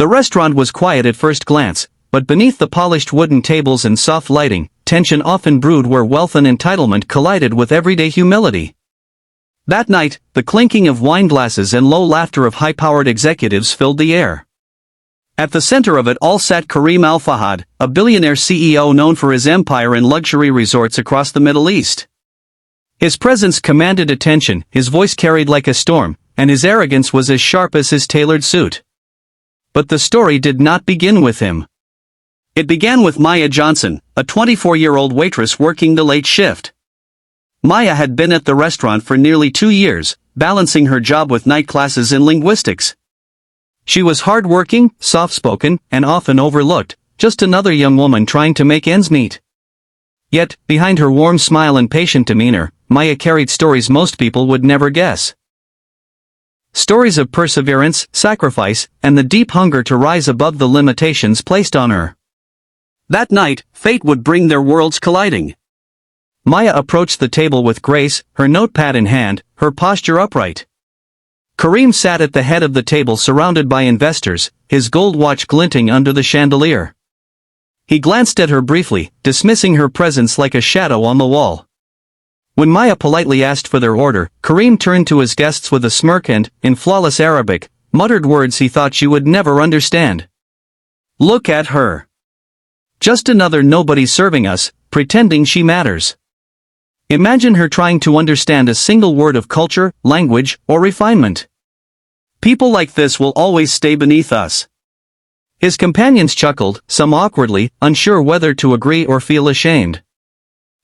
The restaurant was quiet at first glance, but beneath the polished wooden tables and soft lighting, tension often brewed where wealth and entitlement collided with everyday humility. That night, the clinking of wine glasses and low laughter of high-powered executives filled the air. At the center of it all sat Kareem Al Fahad, a billionaire CEO known for his empire and luxury resorts across the Middle East. His presence commanded attention, his voice carried like a storm, and his arrogance was as sharp as his tailored suit. But the story did not begin with him. It began with Maya Johnson, a 24-year-old waitress working the late shift. Maya had been at the restaurant for nearly 2 years, balancing her job with night classes in linguistics. She was hard-working, soft-spoken, and often overlooked, just another young woman trying to make ends meet. Yet, behind her warm smile and patient demeanor, Maya carried stories most people would never guess. Stories of perseverance, sacrifice, and the deep hunger to rise above the limitations placed on her. That night, fate would bring their worlds colliding. Maya approached the table with grace, her notepad in hand, her posture upright. Kareem sat at the head of the table surrounded by investors, his gold watch glinting under the chandelier. He glanced at her briefly, dismissing her presence like a shadow on the wall. When Maya politely asked for their order, Kareem turned to his guests with a smirk and, in flawless Arabic, muttered words he thought she would never understand. "Look at her. Just another nobody serving us, pretending she matters. Imagine her trying to understand a single word of culture, language, or refinement. People like this will always stay beneath us." His companions chuckled, some awkwardly, unsure whether to agree or feel ashamed.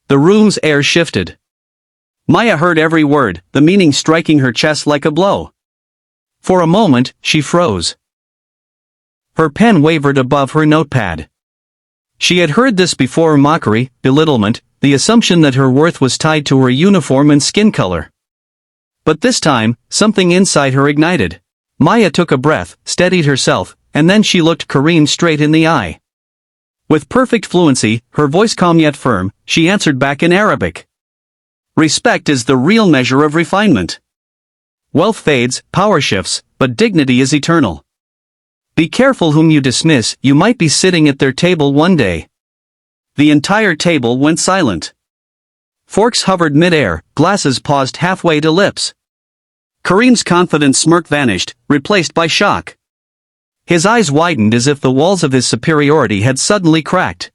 The room's air shifted. Maya heard every word, the meaning striking her chest like a blow. For a moment, she froze. Her pen wavered above her notepad. She had heard this before: mockery, belittlement, the assumption that her worth was tied to her uniform and skin color. But this time, something inside her ignited. Maya took a breath, steadied herself, and then she looked Kareem straight in the eye. With perfect fluency, her voice calm yet firm, she answered back in Arabic. "Respect is the real measure of refinement. Wealth fades, power shifts, but dignity is eternal. Be careful whom you dismiss, you might be sitting at their table one day." The entire table went silent. Forks hovered mid-air, glasses paused halfway to lips. Kareem's confident smirk vanished, replaced by shock. His eyes widened as if the walls of his superiority had suddenly cracked.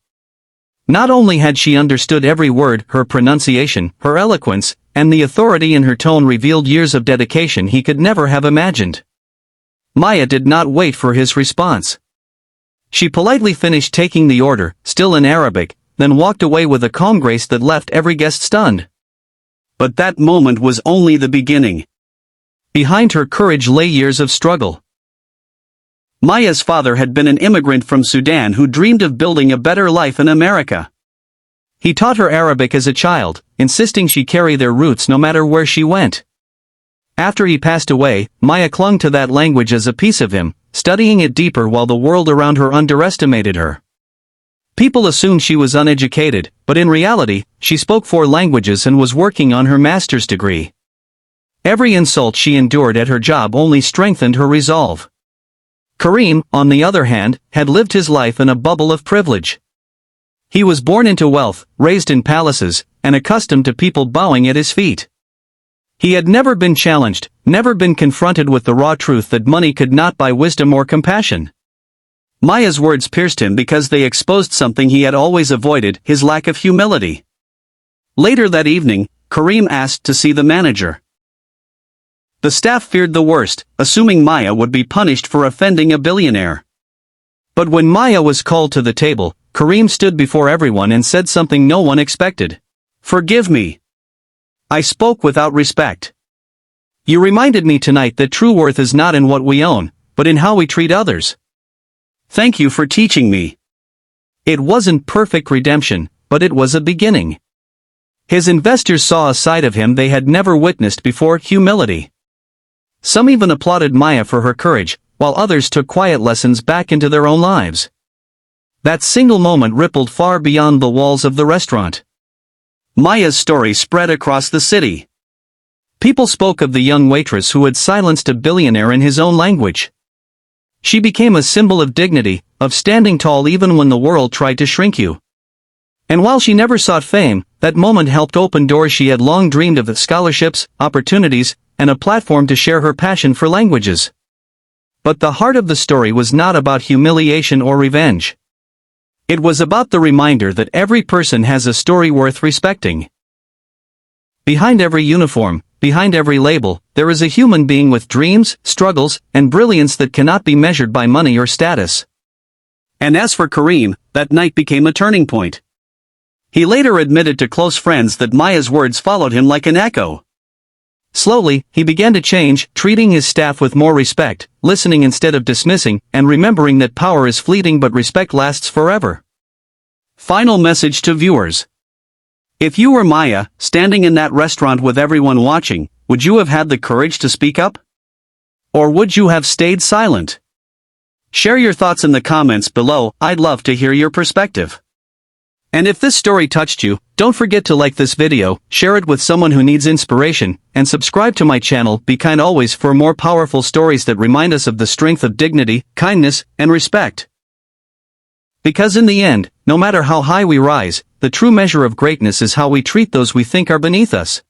Not only had she understood every word, her pronunciation, her eloquence, and the authority in her tone revealed years of dedication he could never have imagined. Maya did not wait for his response. She politely finished taking the order, still in Arabic, then walked away with a calm grace that left every guest stunned. But that moment was only the beginning. Behind her courage lay years of struggle. Maya's father had been an immigrant from Sudan who dreamed of building a better life in America. He taught her Arabic as a child, insisting she carry their roots no matter where she went. After he passed away, Maya clung to that language as a piece of him, studying it deeper while the world around her underestimated her. People assumed she was uneducated, but in reality, she spoke 4 languages and was working on her master's degree. Every insult she endured at her job only strengthened her resolve. Kareem, on the other hand, had lived his life in a bubble of privilege. He was born into wealth, raised in palaces, and accustomed to people bowing at his feet. He had never been challenged, never been confronted with the raw truth that money could not buy wisdom or compassion. Maya's words pierced him because they exposed something he had always avoided: his lack of humility. Later that evening, Kareem asked to see the manager. The staff feared the worst, assuming Maya would be punished for offending a billionaire. But when Maya was called to the table, Kareem stood before everyone and said something no one expected. "Forgive me. I spoke without respect. You reminded me tonight that true worth is not in what we own, but in how we treat others. Thank you for teaching me." It wasn't perfect redemption, but it was a beginning. His investors saw a side of him they had never witnessed before: humility. Some even applauded Maya for her courage, while others took quiet lessons back into their own lives. That single moment rippled far beyond the walls of the restaurant. Maya's story spread across the city. People spoke of the young waitress who had silenced a billionaire in his own language. She became a symbol of dignity, of standing tall even when the world tried to shrink you. And while she never sought fame, that moment helped open doors she had long dreamed of: scholarships, opportunities, and a platform to share her passion for languages. But the heart of the story was not about humiliation or revenge. It was about the reminder that every person has a story worth respecting. Behind every uniform, behind every label, there is a human being with dreams, struggles, and brilliance that cannot be measured by money or status. And as for Kareem, that night became a turning point. He later admitted to close friends that Maya's words followed him like an echo. Slowly, he began to change, treating his staff with more respect, listening instead of dismissing, and remembering that power is fleeting but respect lasts forever. Final message to viewers. If you were Maya, standing in that restaurant with everyone watching, would you have had the courage to speak up? Or would you have stayed silent? Share your thoughts in the comments below. I'd love to hear your perspective. And if this story touched you, don't forget to like this video, share it with someone who needs inspiration, and subscribe to my channel. Be kind always for more powerful stories that remind us of the strength of dignity, kindness, and respect. Because in the end, no matter how high we rise, the true measure of greatness is how we treat those we think are beneath us.